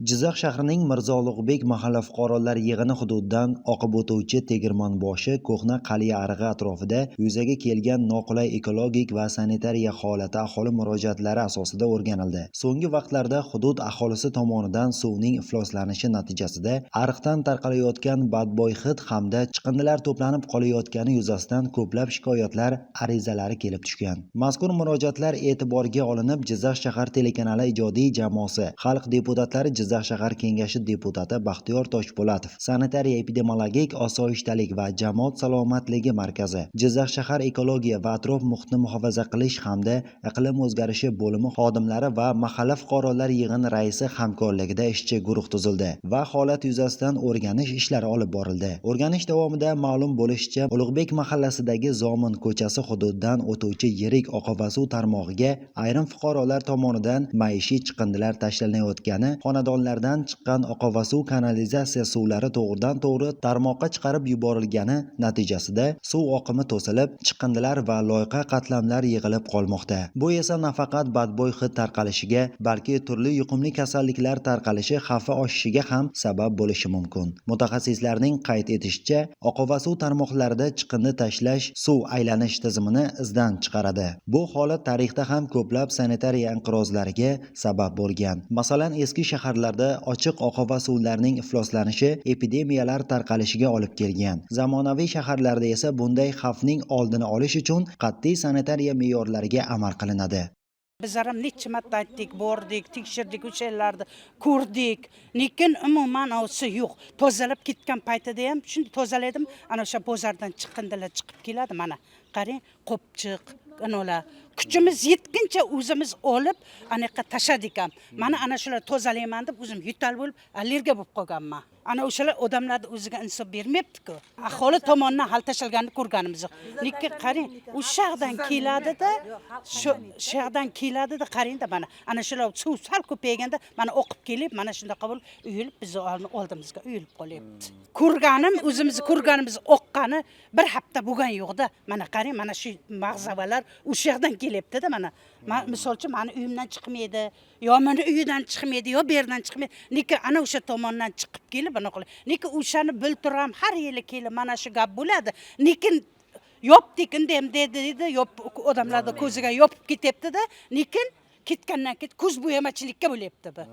Jizzax shahrining Mirzo Ulug'bek mahalla fuqarolar yig'ini hududidan oqib o'tuvchi Tegirmonboshi Ko'hna Qaliya arig'i atrofida yuzaga kelgan noqulay ekologik va sanitariya holati aholi murojaatlari asosida o'rganildi. So'nggi vaqtlarda hudud aholisi tomonidan suvning ifloslanishi natijasida ariqdan tarqalayotgan badbo'y hid hamda chiqindilar to'planib qolayotgani yuzasidan ko'plab shikoyatlar arizalari kelib tushgan. Mazkur murojaatlar e'tiborga olinib, Jizzax shahar telekanali ijodiy jamoasi xalq deputatlari Jizzax shahar kengashi deputati Baxtiyor Toshpo'latov, sanitariya epidemiologik osoyishtalik va jamoat salomatligi markazi, Jizzax shahar ekologiya va atrof muhitni muhofaza qilish hamda iqlim o'zgarishi bo'limi xodimlari va mahalla fuqarolar yig'ini raisi hamkorligida ishchi guruh tuzildi va holat yuzasidan o'rganish ishlari olib borildi. O'rganish davomida ma'lum bo'lishicha, Ulug'bek mahallasidagi Zomin ko'chasi hududidan o'tuvchi yirik oqova suv tarmog'iga ayrim fuqarolar tomonidan maishiy chiqindilar tashlanayotgani, xonadonlardan chiqqan oqova suv kanalizatsiya suvlari to'g'ridan-to'g'ri tarmoqqa chiqarib yuborilgani natijasida suv oqimi to'silib, chiqindilar va loyqa qatlamlar yig'ilib qolmoqda. Bu esa nafaqat badbo'y hid tarqalishiga, balki turli yuqumli kasalliklar tarqalishi xavfi oshishiga ham sabab bo'lishi mumkin. Mutaxassislarning qayd etishicha, oqova suv tarmoqlarida chiqindi tashlash suv aylanish tizimini izdan chiqaradi. Bu holat tarixda ham ko'plab sanitariya inqirozlariga sabab bo'lgan. Masalan, eski shaharlarda ochiq oqova suvlarning ifloslanishi epidemiyalar tarqalishiga olib kelgan. Zamonaviy shaharlarda esa bunday xavfning oldini olish uchun qat'iy sanitariya me'yorlariga amal qilinadi. Bizlar ham necha marta aytdik, bordik, tekshirdik, o'sha yerlarni ko'rdik. Lekin umuman o'si yo'q. Tozalab ketgan paytida ham shunday tozaladim, ana o'sha bozordan chiqindilar chiqib keladi, mana. Qarang, qopchiq, anolar. Kuchimiz yetguncha o'zimiz olib, anaqa tashladik ham. Mana ana shular tozalayman deb o'zim yutal bo'lib, allergiya bo'lib qolganman. Ana o'shalar odamlarning o'ziga insof bermayapti-ku. Aholi tomonidan hal tashalganini ko'rganimiz yo'q. Lekin qarang, o'sha yerdan keladi-da, shu yerdan keladi-da, qarang-da mana. Ana shular suv sal ko'payganda mana oqib kelib, mana shunday qabul uyilib bizni oldimizga uyilib qolyapti. O'zimiz ko'rganimiz oqqani bir hafta bo'lgan yo'q-da. Mana qarang, mana shu mag'zavalar o'sha yerdan kelyapti-da mana. Misol uchun meni uyimdan chiqmaydi, yo meni uyidan chiqmaydi, yo bu yerdan chiqmaydi. Lekin ana o'sha tomondan chiqib kelib ana qiladi. Lekin o'shani biltiram har yili kelib mana shu gap bo'ladi. Lekin yopdik indem dedi, odamlarning ko'ziga yopib ketyapti-da, lekin ketgandan keyin ko'z bo'yamachilikka bo'lyapti bu.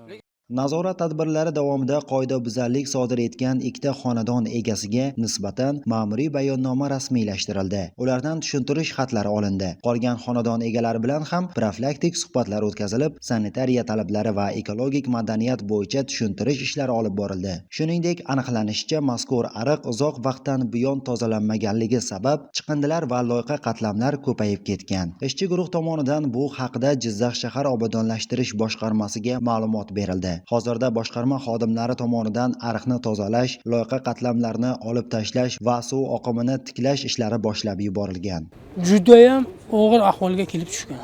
Nazorat tadbirlari davomida qoidabuzarlik sodir etgan ikkita xonadon egasiga nisbatan ma'muriy bayonnoma rasmiylashtirildi. Ulardan tushuntirish xatlari olindi. Qolgan xonadon egalari bilan ham profilaktik suhbatlar o'tkazilib, sanitariya talablari va ekologik madaniyat bo'yicha tushuntirish ishlari olib borildi. Shuningdek, aniqlanishicha, mazkur ariq uzoq vaqtdan buyon tozalanmaganligi sabab chiqindilar va loyqa qatlamlar ko'payib ketgan. Ishchi guruh tomonidan bu haqida Jizzax shahar obodonlashtirish boshqarmasiga ma'lumot berildi. Hozirda boshqarma xodimlari tomonidan ariqni tozalash, loyqa qatlamlarni olib tashlash va suv oqimini tiklash ishlari boshlab yuborilgan. Juda ham og'ir ahvolga kelib tushgan.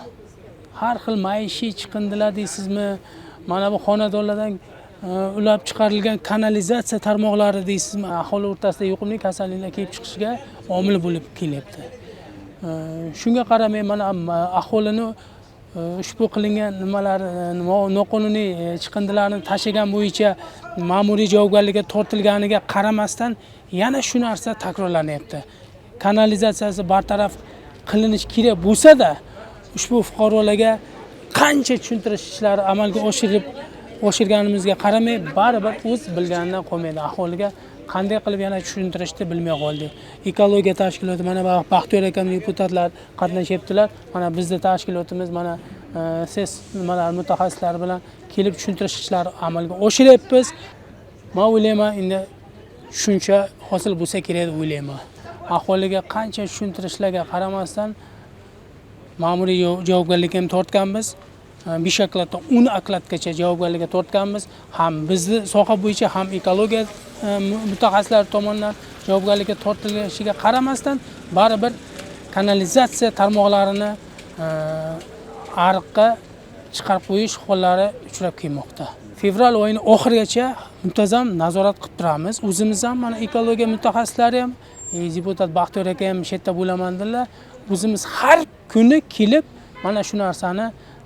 Har xil maishiy chiqindilar deysizmi, mana bu xonadonlardan ulab chiqarilgan kanalizatsiya tarmoqlari deysizmi, aholi o'rtasida yuqumli kasalliklar kelib chiqishiga omil bo'lib kelyapti. Shunga qaramay mana aholini ushbu qilingan nimalar noqonuniy chiqindilarni tashagan bo'yicha ma'muriy javobgarlikka tortilganiga qaramasdan yana shu narsa takrorlanyapti. Kanalizatsiyasi bartaraf qilinish kerak bo'lsa-da, ushbu fuqarolarga qancha tushuntirish ishlari amalga oshirganimizga qaramay baribir o'z bilganidan qolmaydi. Aholiga qanday qilib yana tushuntirishni bilmay qoldik. Ekologiya tashkiloti mana Baxtiyor akam deputatlar qatnashyaptilar. Mana bizning tashkilotimiz mana siz nimalar mutaxassislar bilan kelib tushuntirish ishlari amalga oshiryapmiz. Men o'ylayman, endi shuncha hosil bo'lsa kerak deb o'ylayman. Aholiga qancha tushuntirishlarga qaramasdan ma'muriy javobgarlikka ham tortganmiz. 5 okladdan 10 okladgacha javobgarlikka tortganmiz. Ham bizni soha bo'yicha ham ekologiya mutaxassislari tomonidan javobgarlikka tortilishiga qaramasdan baribir kanalizatsiya tarmoqlarini ariqqa chiqarib qo'yish hollari uchrab kelmoqda. fevral oyini oxirigacha muntazam nazorat qilib turamiz. O'zimiz ham mana ekologiya mutaxassislari ham, deputat Baxtiyor aka ham shu yerda bo'lamandilar. O'zimiz har kuni kelib mana shu narsani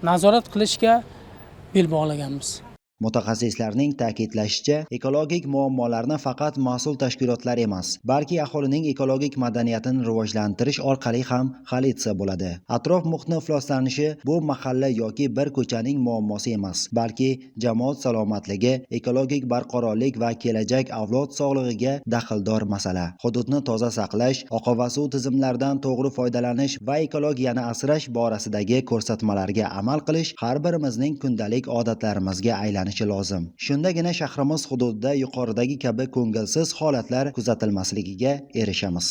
nazorat qilishga bel bog'laganmiz. Mutaxassislarning ta'kidlashicha, ekologik muammolarni faqat mas'ul tashkilotlar emas, balki aholining ekologik madaniyatini rivojlantirish orqali ham hal etsa bo'ladi. Atrof muhitni ifloslanishi bu mahalla yoki bir ko'chaning muammosi emas, balki jamoat salomatligi, ekologik barqarorlik va kelajak avlod sog'lig'iga daxldor masala. Hududni toza saqlash, oqova suv tizimlaridan to'g'ri foydalanish va ekologiyani asrash borasidagi ko'rsatmalarga amal qilish har birimizning kundalik odatlarimizga aylanishi lozim. Shundagina shahrimiz hududida yuqoridagi kabi ko'ngilsiz holatlar kuzatilmasligiga erishamiz.